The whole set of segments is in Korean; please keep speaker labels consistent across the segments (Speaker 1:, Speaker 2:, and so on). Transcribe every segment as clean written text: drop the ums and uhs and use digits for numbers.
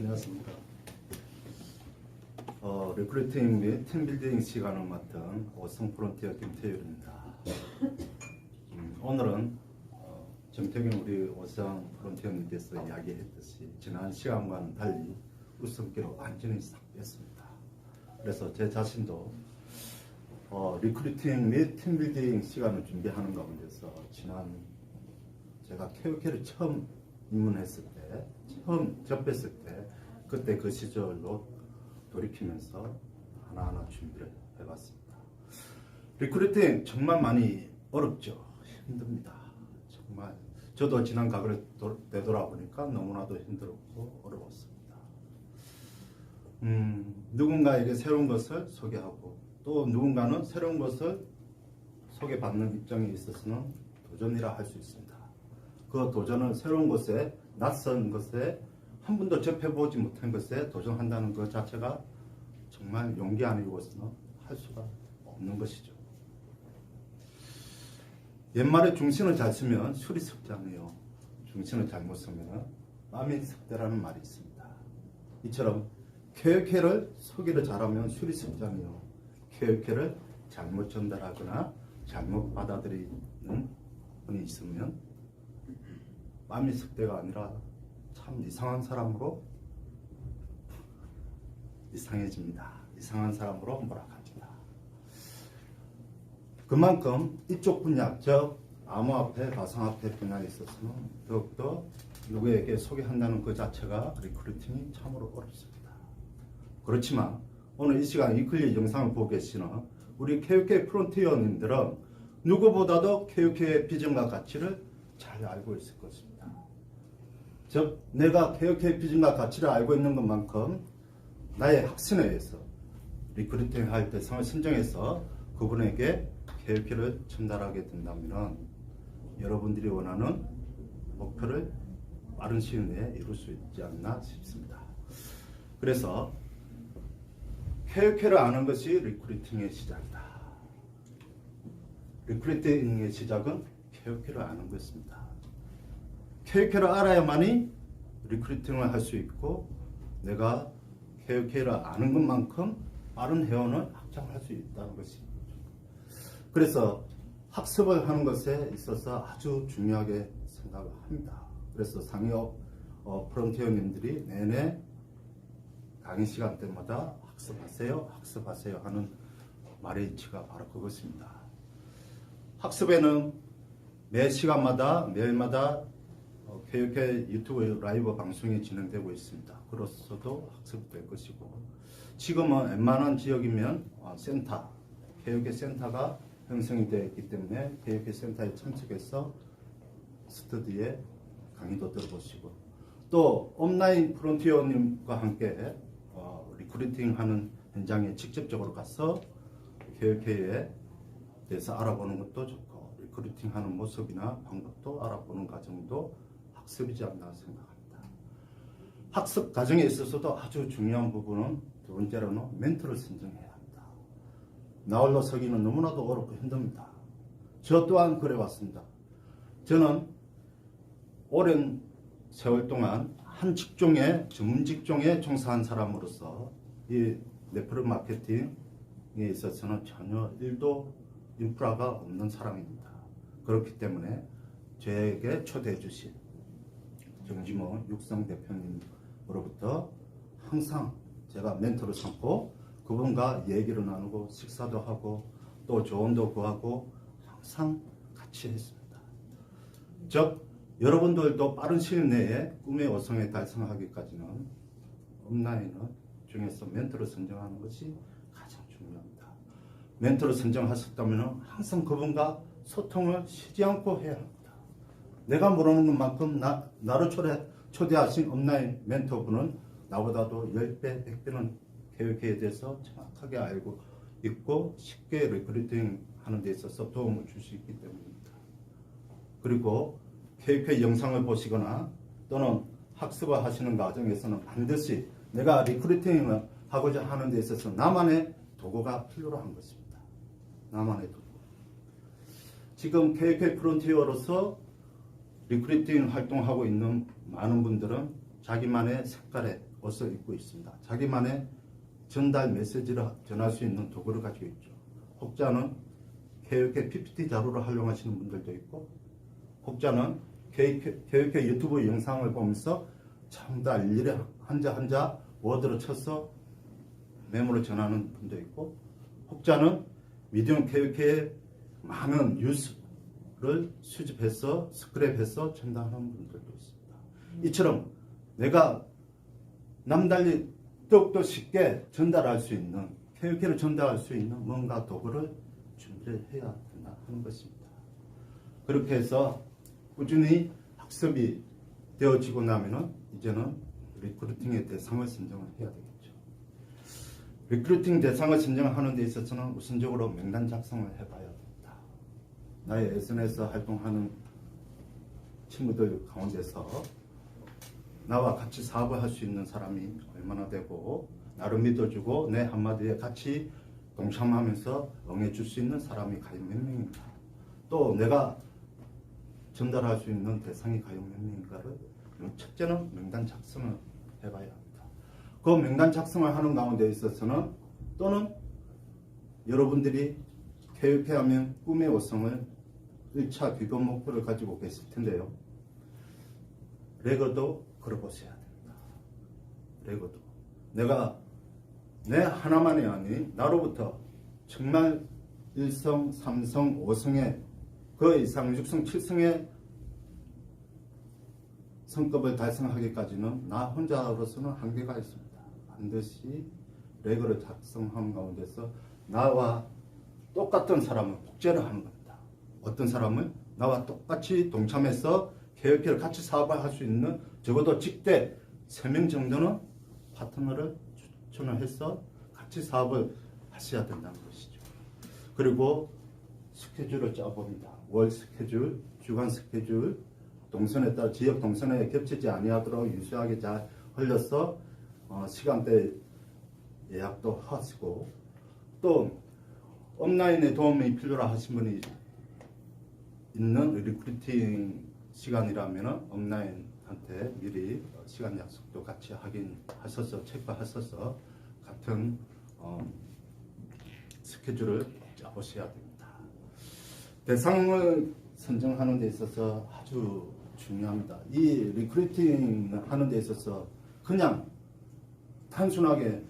Speaker 1: 안녕하십니까. 리크루팅 및 팀빌딩 시간을 맡은 오성 프론티어 김태율입니다. 오늘은 정태균 우리 오성 프론티어님께서 이야기했듯이 지난 시간과는 달리 웃음기로 완전히 싹 뺐습니다. 그래서 제 자신도 리크루팅 및 팀빌딩 시간을 준비하는 가운데서 지난 제가 KOK를 처음 입문했을 때, 처음 접했을 때, 그때 그 시절로 돌이키면서 하나하나 준비를 해봤습니다. 리크루팅 정말 많이 어렵죠. 힘듭니다. 정말 저도 지난 과거를 되돌아보니까 너무나도 힘들었고 어려웠습니다. 누군가에게 새로운 것을 소개하고 또 누군가는 새로운 것을 소개받는 입장에 있어서는 도전이라 할 수 있습니다. 그 도전은 새로운 것에, 낯선 것에, 한 번도 접해보지 못한 것에 도전한다는 것 자체가 정말 용기 아니고서는 할 수가 없는 것이죠. 옛말에 중신을 잘 쓰면 술이 석자며 중신을 잘못 쓰면 맘이 석대라는 말이 있습니다. 이처럼 KOK를 소개를 잘하면 술이 석자며 KOK를 잘못 전달하거나 잘못 받아들이는 분이 있으면 맘이 석대가 아니라 참 이상한 사람으로 이상해집니다. 이상한 사람으로 몰아갑니다. 그만큼 이쪽 분야, 즉 암호화폐, 가상화폐 분야에 있어서는 더욱더 누구에게 소개한다는 그 자체가 리크루팅이 참으로 어렵습니다. 그렇지만 오늘 이 시간 이클리 영상을 보고 계시는 우리 KOK 프론티어님들은 누구보다도 KOK의 비전과 가치를 잘 알고 있을 것입니다. 즉 내가 KOK 비전과 가치를 알고 있는 것만큼 나의 학생에 의해서 리크루팅 할 때 상을 선정해서 그분에게 KOK를 전달하게 된다면 여러분들이 원하는 목표를 빠른 시일 내에 이룰 수 있지 않나 싶습니다. 그래서 KOK를 아는 것이 리크루팅의 시작이다. 리크루팅의 시작은 KOK를 아는 것입니다. KOK를 알아야만이 리크루팅을 할 수 있고 내가 KOK를 아는 것만큼 빠른 회원을 확장할 수 있다는 것입니다. 그래서 학습을 하는 것에 있어서 아주 중요하게 생각을 합니다. 그래서 상위업 프론티어님들이 내내 강의 시간 때마다 학습하세요 하는 말의 이치가 바로 그것입니다. 학습에는 매 시간마다 매일마다 KOK 유튜브 라이브 방송이 진행되고 있습니다. 그로서도 학습될 것이고 지금은 웬만한 지역이면 센터, KOK 센터가 형성이 되어 있기 때문에 KOK 센터에 참석해서 스터디에 강의도 들어보시고 또 온라인 프론티어님과 함께 리크루팅하는 현장에 직접적으로 가서 KOK에 대해서 알아보는 것도 좋고 리크루팅하는 모습이나 방법도 알아보는 과정도 학습이지 않나 생각합니다. 학습 과정에 있어서도 아주 중요한 부분은 두 번째로는 멘토를 선정해야 합니다. 나 홀로 서기는 너무나도 어렵고 힘듭니다. 저 또한 그래왔습니다. 저는 오랜 세월 동안 한 직종에 전문 직종에 종사한 사람으로서 이 네트워크 마케팅에 있어서는 전혀 1도 인프라가 없는 사람입니다. 그렇기 때문에 저에게 초대해 주신 정지모 육성 대표님으로부터 항상 제가 멘토를 삼고 그분과 얘기를 나누고 식사도 하고 또 조언도 구하고 항상 같이 했습니다. 즉 여러분들도 빠른 시일 내에 꿈의 오성에 달성하기까지는 온라인 중에서 멘토를 선정하는 것이 가장 중요합니다. 멘토를 선정하셨다면 항상 그분과 소통을 쉬지 않고 해야 합니다. 내가 모르는 것만큼 나를 초대하신 온라인 멘토분은 나보다도 10배, 100배는 KOK에 대해서 정확하게 알고 있고 쉽게 리크루팅 하는 데 있어서 도움을 줄 수 있기 때문입니다. 그리고 KOK 영상을 보시거나 또는 학습을 하시는 과정에서는 반드시 내가 리크루팅을 하고자 하는 데 있어서 나만의 도구가 필요한 것입니다. 나만의 도구. 지금 KOK 프론티어로서 리크루팅 활동하고 있는 많은 분들은 자기만의 색깔의 옷을 입고 있습니다. 자기만의 전달 메시지를 전할 수 있는 도구를 가지고 있죠. 혹자는 교육회 PPT 자료를 활용하시는 분들도 있고, 혹자는 교육회 유튜브 영상을 보면서 전달 일일이 한자 한자 워드로 쳐서 메모를 전하는 분도 있고, 혹자는 미디엄 교육회의 많은 뉴스를 수집해서 스크랩해서 전달하는 분들도 있습니다. 이처럼 내가 남달리 더욱더 쉽게 전달할 수 있는, 교육회를 전달할 수 있는 뭔가 도구를 준비를 해야 된다 하는 것입니다. 그렇게 해서 꾸준히 학습이 되어지고 나면은 이제는 리크루팅의 대상을 선정을 해야 되겠죠. 리크루팅 대상을 선정하는 데 있어서는 우선적으로 명단 작성을 해봐야 됩니다. 나의 SNS 활동하는 친구들 가운데서 나와 같이 사업을 할 수 있는 사람이 얼마나 되고, 나를 믿어주고 내 한마디에 같이 동참하면서 응해줄 수 있는 사람이 과연 몇 명인가, 또 내가 전달할 수 있는 대상이 과연 몇 명인가를 첫째는 명단 작성을 해봐야 합니다. 그 명단 작성을 하는 가운데 있어서는, 또는 여러분들이 교육회 하면 꿈의 오성을 1차 기본 목표를 가지고 계실 텐데요. 레고도 걸어보셔야 됩니다. 레고도 내가 내 하나만이 아닌 나로부터 정말 1성, 3성, 5성의 그 이상 6성, 7성의 성급을 달성하기까지는 나 혼자로서는 한계가 있습니다. 반드시 레고를 작성하는 가운데서 나와 똑같은 사람을 복제를 하는 겁니다. 어떤 사람을 나와 똑같이 동참해서 교육회를 같이 사업을 할 수 있는 적어도 직대 3명 정도는 파트너를 추천을 해서 같이 사업을 하셔야 된다는 것이죠. 그리고 스케줄을 짜봅니다. 월 스케줄, 주간 스케줄, 동선에 따라 지역 동선에 겹치지 아니하도록 유수하게 잘 흘려서 시간대 예약도 하시고, 또 온라인에 도움이 필요로 하신 분이 있는 리크루팅 시간이라면 온라인한테 미리 시간 약속도 같이 확인하셔서 체크하셔서 같은 스케줄을 짜보셔야 됩니다. 대상을 선정하는 데 있어서 아주 중요합니다. 이 리크루팅 하는 데 있어서 그냥 단순하게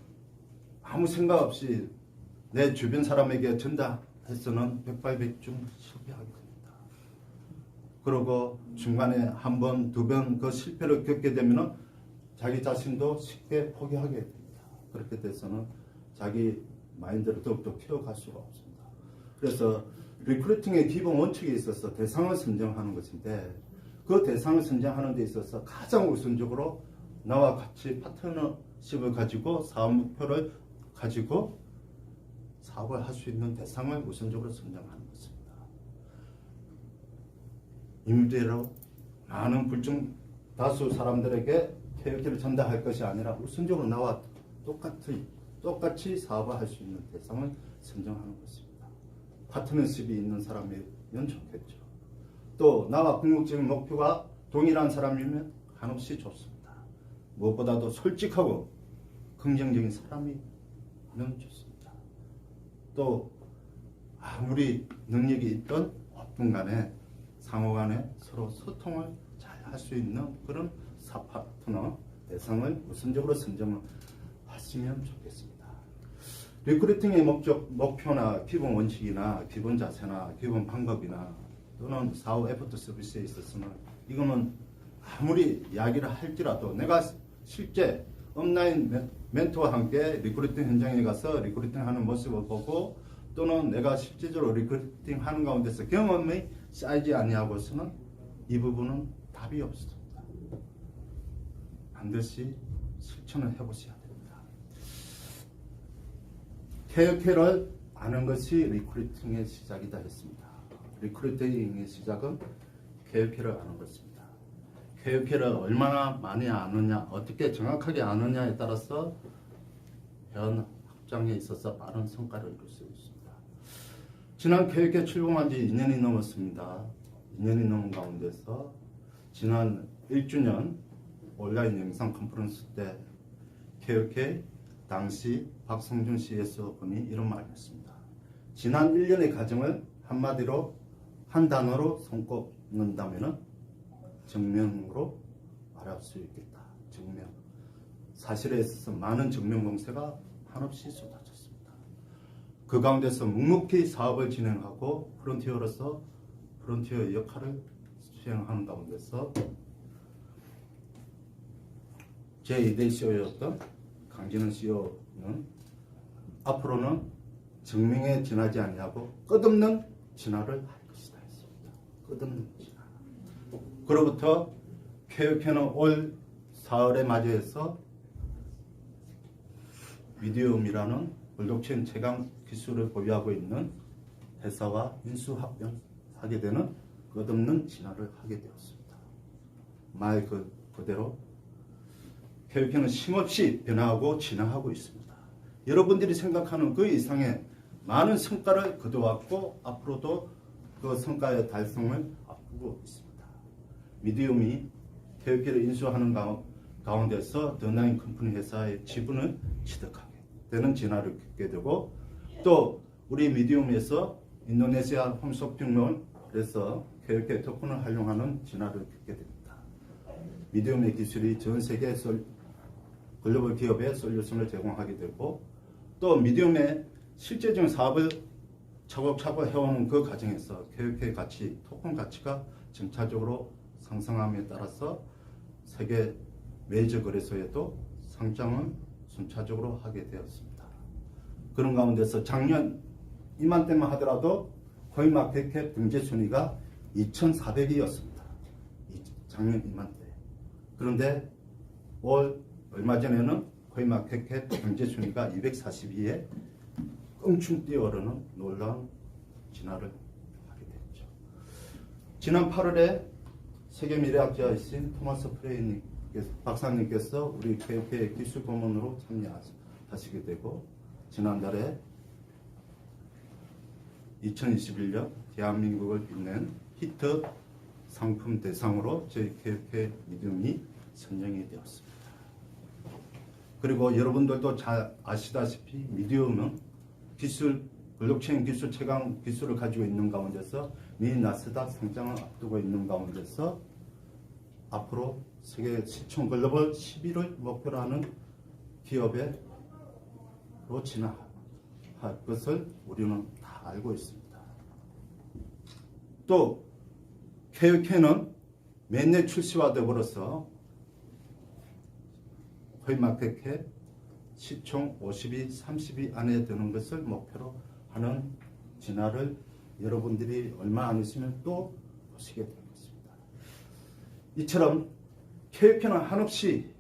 Speaker 1: 아무 생각 없이 내 주변 사람에게 전달해서는 백발백중 실패하게 됩니다. 그리고 중간에 한 번, 두 번 그 실패를 겪게 되면 자기 자신도 쉽게 포기하게 됩니다. 그렇게 돼서는 자기 마인드를 더욱더 키워갈 수가 없습니다. 그래서 리크루팅의 기본 원칙에 있어서 대상을 선정하는 것인데, 그 대상을 선정하는 데 있어서 가장 우선적으로 나와 같이 파트너십을 가지고 사업 목표를 가지고 사업을 할 수 있는 대상을 우선적으로 선정하는 것입니다. 임대로 많은 불중 다수 사람들에게 교육을 전달할 것이 아니라 우선적으로 나와 똑같이 사업을 할 수 있는 대상을 선정하는 것입니다. 파트너십이 있는 사람이면 좋겠죠. 또 나와 궁극적인 목표가 동일한 사람이면 한없이 좋습니다. 무엇보다도 솔직하고 긍정적인 사람이면 좋습니다. 또 아무리 능력이 있던 없든 간에 상호간에 서로 소통을 잘 할 수 있는 그런 사파트너 대상을 우선적으로 선정을 하시면 좋겠습니다. 리크루팅의 목표나 기본 원칙이나 기본 자세나 기본 방법이나 또는 사후 애프터 서비스에 있어서는 이거는 아무리 이야기를 할지라도 내가 실제 온라인 멘토와 함께 리크루팅 현장에 가서 리크루팅 하는 모습을 보고, 또는 내가 실제적으로 리크루팅 하는 가운데서 경험이 쌓이지 아니하고서는 이 부분은 답이 없습니다. 반드시 실천을 해보셔야 됩니다. 교육회를 아는 것이 리크루팅의 시작이다 했습니다. 리크루팅의 시작은 교육회를 아는 것입니다. 교육회를 얼마나 많이 아느냐, 어떻게 정확하게 아느냐에 따라서 회원 확장에 있어서 빠른 성과를 이룰 수 있습니다. 지난 교육회 출범한 지 2년이 넘었습니다. 2년이 넘은 가운데서 지난 1주년 온라인 영상 컨퍼런스 때 KOK 당시 박성준 CS분이 이런 말을 했습니다. 지난 1년의 과정을 한마디로 한 단어로 손꼽는다면 증명으로 말할 수 있겠다. 증명. 사실에 있어서 많은 증명 공세가 한없이 쏟아졌습니다. 그 가운데서 묵묵히 사업을 진행하고 프론티어로서 프론티어의 역할을 수행하는 가운데서 제2대 CEO였던 강진원 CEO는 앞으로는 증명에 지나지 아니하고 끝없는 진화를 할 것이다 했습니다. 끝없는 진화. 그로부터 KOK는 올 4월에 맞이해서 미디움이라는 블록체인 최강 기술을 보유하고 있는 회사와 인수합병하게 되는 끝없는 진화를 하게 되었습니다. 말 그대로 KOK는 쉼없이 변화하고 진화하고 있습니다. 여러분들이 생각하는 그 이상의 많은 성과를 거둬왔고 앞으로도 그 성과의 달성을 앞두고 있습니다. 미디움이 KOK를 인수하는 가운데서 더나인 컴퍼니 회사의 지분을 취득하게 되는 진화를 겪게 되고 또 우리 미디움에서 인도네시아 홈쇼핑몰에서 KOK 토큰을 활용하는 진화를 겪게 됩니다. 미디움의 기술이 전 세계 글로벌 기업에 솔루션을 제공하게 되고 또 미디움의 실제적인 사업을 차곡차곡 해오는 그 과정에서 KOK 가치, 토큰 가치가 점차적으로 상승함에 따라서 세계 메이저 거래소에도 상장을 순차적으로 하게 되었습니다. 그런 가운데서 작년 이맘때만 하더라도 코인마켓캡 등재 순위가 2,400위였습니다. 작년 이맘때. 그런데 얼마 전에는 코인마켓캡 등재 순위가 242위에 껑충 뛰어오르는 놀라운 진화를 하게 됐죠. 지난 8월에 세계 미래학자이신 토마스 프레이 박사님께서 우리 KOK 기술 고문으로 참여하시게 되고 지난달에 2021년 대한민국을 빛낸 히트 상품 대상으로 저희 KOK 미디움이 선정이 되었습니다. 그리고 여러분들도 잘 아시다시피 미디움은 블록체인 기술 최강 기술을 가지고 있는 가운데서 미 나스닥 상장을 앞두고 있는 가운데서 앞으로 세계 시총 글로벌 10위를 목표로 하는 기업으로 진화할 것을 우리는 다 알고 있습니다. 또 KOK는 매년 출시와 더불어서 코인마켓캡 시총 50위, 30위 안에 드는 것을 목표로 하는 진화를 여러분들이 얼마 안 있으면 또 보시게 될 것입니다. 이처럼 KOK는 한없이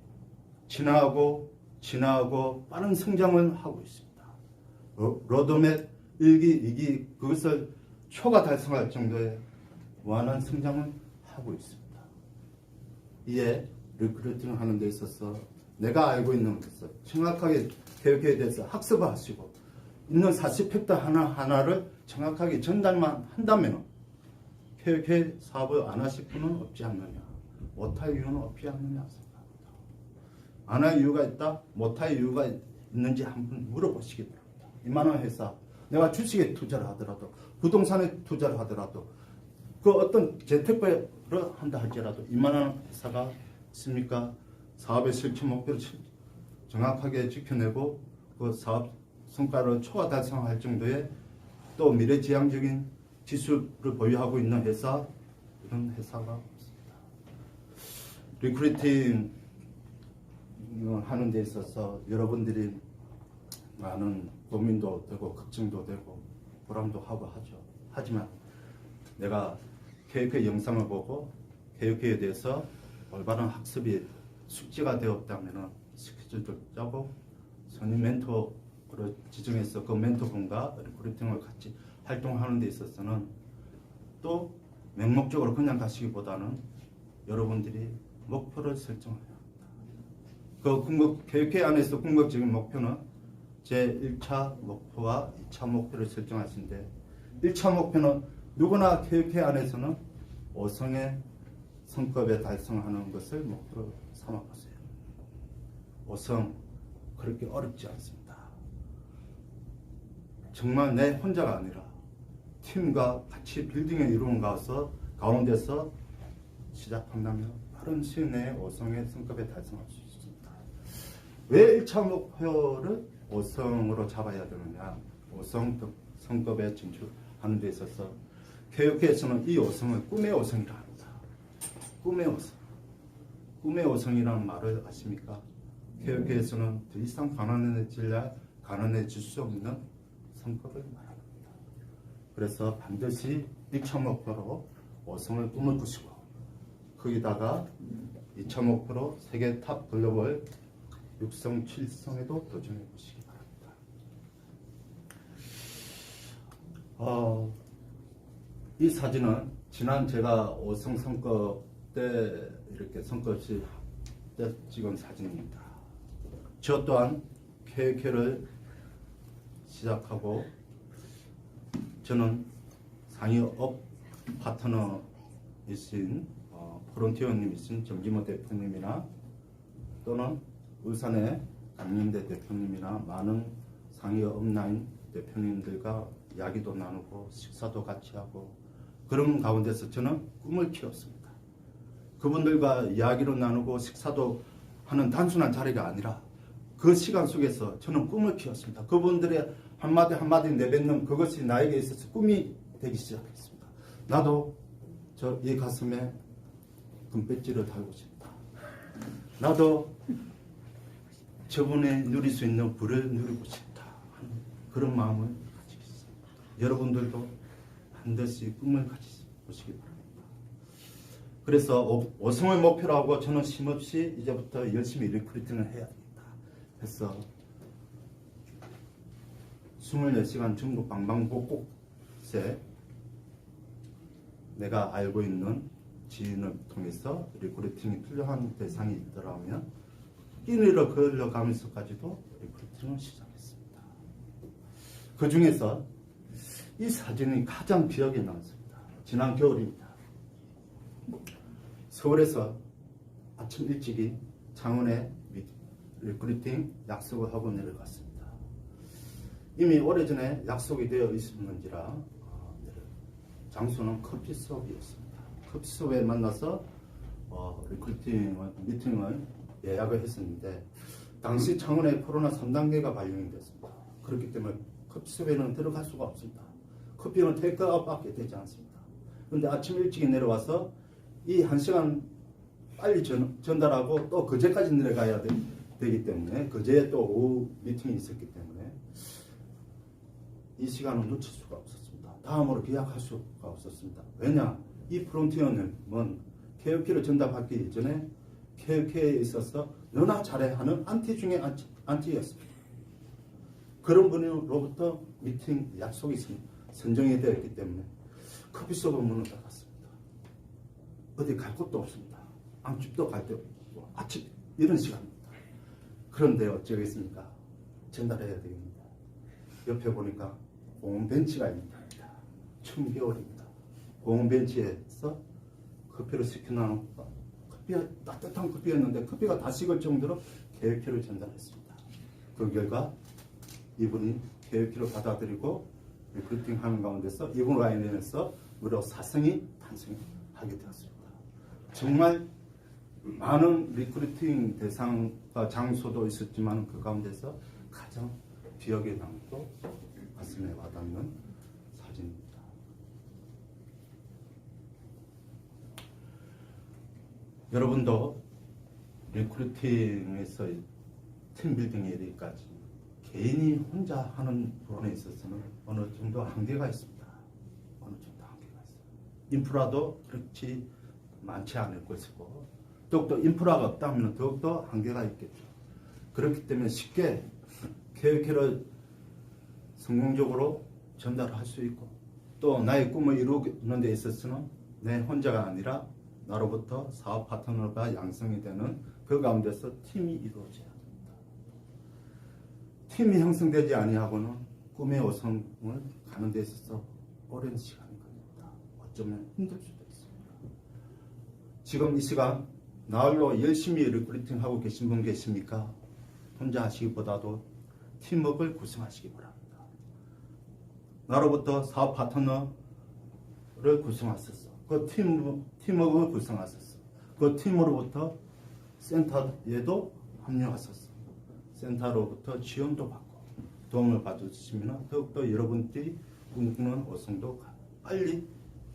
Speaker 1: 진화하고 빠른 성장을 하고 있습니다. 로드맵 1기, 2기 그것을 초과 달성할 정도의 무한한 성장을 하고 있습니다. 이에 리크루팅 하는 데 있어서 내가 알고 있는 것을 정확하게 KOK에 대해서 학습을 하시고 있는 사실 팩트 하나하나를 정확하게 전달만 한다면 KOK 사업을 안 하실 분은 없지 않느냐, 못할 이유는 없지 않느냐 생각합니다. 안 할 이유가 있다, 못할 이유가 있는지 한번 물어보시기 바랍니다. 이만한 회사, 내가 주식에 투자를 하더라도 부동산에 투자를 하더라도 그 어떤 재테크를 한다 할지라도 이만한 회사가 있습니까? 사업의 실천 목표를 정확하게 지켜내고 그 사업 성과를 초과 달성할 정도의 또 미래지향적인 기술을 보유하고 있는 회사, 이런 회사가 없습니다. 리크루팅 하는 데 있어서 여러분들이 많은 고민도 되고 걱정도 되고 보람도 하고 하죠. 하지만 내가 KOK 영상을 보고 KOK에 대해서 올바른 학습이 숙지가 되었다면 스케줄을 짜고 선임 멘토로 지정해서 그 멘토분과 리크루팅을 같이 활동하는 데 있어서는 또 맹목적으로 그냥 가시기보다는 여러분들이 목표를 설정해야 합니다. 그 KOK 안에서 궁극적인 목표는 제1차 목표와 2차 목표를 설정하신데 1차 목표는 누구나 KOK 안에서는 5성의 성급에 달성하는 것을 목표로 삼아보세요. 5성 그렇게 어렵지 않습니다. 정말 내 혼자가 아니라 팀과 같이 빌딩의 이루는 가운데서 시작한다면 빠른 시일 내에 5성의 성급에 달성할 수 있습니다. 왜 1차 목표를 5성으로 잡아야 되느냐? 5성 성급에 진출하는 데 있어서 교육에서는 이 5성을 꿈의 5성이라 합니다. 꿈의 5성. 꿈의 5성이라는 말을 아십니까? 교육에서는 더 이상 가난해질 수 없는 성급을 말합니다. 그래서 반드시 1차 목표로 5성을 꿈을 꾸시고 거기다가 2차 목표로 세계 탑 글로벌 6성, 7성에도 도전해 보시기 바랍니다. 이 사진은 지난 제가 5성 성급 때 이렇게 성급시 때 찍은 사진입니다. 저 또한 KK를 시작하고 저는 상위업 파트너이신 프론티어님이신 정기모 대표님이나 또는 울산의 강림대 대표님이나 많은 상위 업라인 대표님들과 이야기도 나누고 식사도 같이 하고 그런 가운데서 저는 꿈을 키웠습니다. 그분들과 이야기로 나누고 식사도 하는 단순한 자리가 아니라 그 시간 속에서 저는 꿈을 키웠습니다. 그분들의 한마디 한마디 내뱉는 그것이 나에게 있어서 꿈이 되기 시작했습니다. 나도 저 이 가슴에 금배지를 달고 싶다. 나도 저분이 누릴 수 있는 부를 누리고 싶다 하는 그런 마음을 가지고 있습니다. 여러분들도 반드시 꿈을 가지시기 바랍니다. 그래서 5성을 목표로 하고 저는 쉼없이 이제부터 열심히 리크루팅을 해야 됩니다. 그래서 24시간 전국 방방곡곡에 내가 알고 있는 지인을 통해서 리크루팅이 필요한 대상이 있더라면 끼니를 걸러가면서까지도 리크루팅을 시작했습니다. 그 중에서 이 사진이 가장 기억에 남습니다. 지난 겨울입니다. 서울에서 아침 일찍이 창원에 리크루팅 약속을 하고 내려갔습니다. 이미 오래전에 약속이 되어 있었는지라 장소는 커피숍이었습니다. 커피숍에 만나서 미팅을 예약을 했었는데 당시 창원에 코로나 3단계가 발령이 됐습니다. 그렇기 때문에 커피숍에는 들어갈 수가 없습니다. 커피는 테이크아웃밖에 되지 않습니다. 그런데 아침 일찍 내려와서 이 1시간 빨리 전달하고 또 그제까지 내려가야 되기 때문에 그제 또 오후 미팅이 있었기 때문에 이 시간을 놓칠 수가 없었습니다. 다음으로 계약할 수가 없었습니다. 왜냐? 이 프론티어는 KOK를 전달받기 이전에 KOK에 있어서 너나 잘해 하는 안티 중에 안티였습니다. 그런 분으로부터 미팅 약속이 선정이 되었기 때문에 커피숍은 문을 닫았습니다. 어디 갈 곳도 없습니다. 빵집도 갈 데 없고 아침 이런 시간입니다. 그런데 어쩌겠습니까? 전달해야 되겠습니다. 옆에 보니까 공원 벤치가 있습니다. 추운 겨울입니다. 공원 벤치에서 커피를 시켜놓고 커피가 따뜻한 커피였는데 커피가 다 식을 정도로 KOK를 전달했습니다. 그 결과 이분이 KOK를 받아들이고 리크루팅하는 가운데서 이분으로 인해서 무려 4성이 탄생하게 되었습니다. 정말 많은 리크루팅 대상과 장소도 있었지만 그 가운데서 가장 기억에 남고 가슴에 와닿는 사진입니다. 여러분도 리크루팅에서 팀빌딩에 이르기까지 개인이 혼자 하는 부분에 있어서는 어느 정도 한계가 있습니다. 어느 정도 한계가 있어요. 인프라도 그렇지 많지 않을 것이고 더욱더 인프라가 없다면 더욱더 한계가 있겠죠. 그렇기 때문에 쉽게 KOK를 성공적으로 전달할 수 있고 또 나의 꿈을 이루는 데 있어서는 내 혼자가 아니라 나로부터 사업 파트너가 양성이 되는 그 가운데서 팀이 이루어져야 합니다. 팀이 형성되지 아니하고는 꿈의 5성을 가는 데 있어서 오랜 시간이 걸립니다. 어쩌면 힘들 수도 있습니다. 지금 이 시간 나홀로 열심히 리크루팅하고 계신 분 계십니까? 혼자 하시기보다도 팀워크를 구성하시기 바랍니다. 나로부터 사업 파트너를 구성하셨어. 그 팀워크를 구성하셨어. 그 팀으로부터 센터에도 합류하셨어. 센터로부터 지원도 받고 도움을 받으시면 더욱더 여러분들이 꿈꾸는 오성도 빨리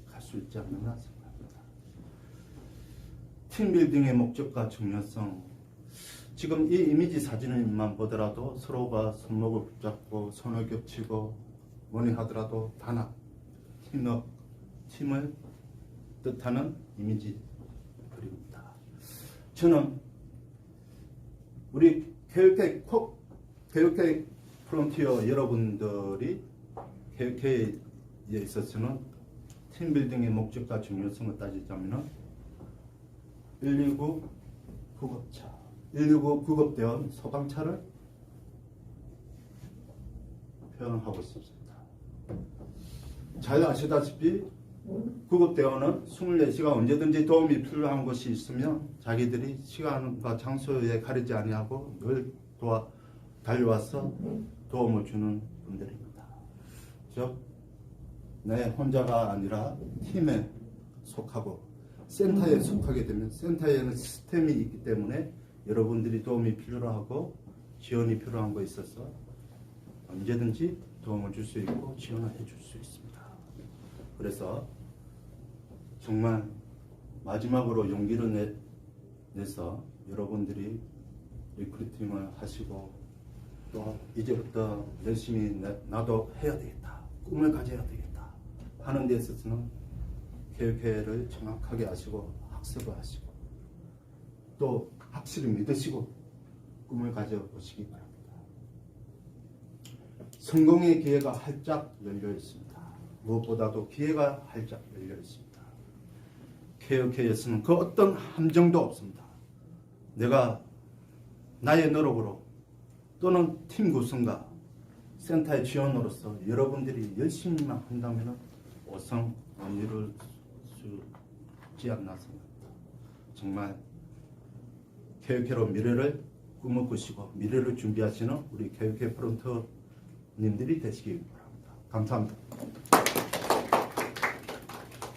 Speaker 1: 갈 수 있지 않나 생각합니다. 팀빌딩의 목적과 중요성. 지금 이 이미지 사진만 보더라도 서로가 손목을 붙잡고 손을 겹치고 뭐니 하더라도 단합, 팀을 뜻하는 이미지 그립니다. 저는 우리 교육계 프론티어 여러분들이 교육계에 있어서는 팀빌딩의 목적과 중요성을 따지자면 119 구급차, 119 구급대원 소방차를 표현하고 싶습니다. 잘 아시다시피 구급대원은 24시간 언제든지 도움이 필요한 것이 있으면 자기들이 시간과 장소에 가리지 아니하고 늘 달려와서 도움을 주는 분들입니다. 즉, 내 혼자가 아니라 팀에 속하고 센터에 속하게 되면 센터에는 시스템이 있기 때문에 여러분들이 도움이 필요하고 지원이 필요한 거 있어서 언제든지 도움을 줄 수 있고 지원을 해줄 수 있습니다. 그래서 정말 마지막으로 용기를 내서 여러분들이 리크루팅을 하시고 또 이제부터 열심히 나도 해야 되겠다, 꿈을 가져야 되겠다 하는 데 있어서는 교육회를 정확하게 아시고 학습을 하시고 또 확실히 믿으시고 꿈을 가져보시기 바랍니다. 성공의 기회가 활짝 열려 있습니다. 무엇보다도 기회가 활짝 열려 있습니다. 교육회에서는 그 어떤 함정도 없습니다. 내가 나의 노력으로 또는 팀 구성과 센터의 지원으로서 여러분들이 열심히만 한다면 오성 이룰 수 있지 않나 생각합니다. 정말 교육회로 미래를 꿈을 꾸시고 미래를 준비하시는 우리 교육회 프론트님들이 되시기 바랍니다. 감사합니다.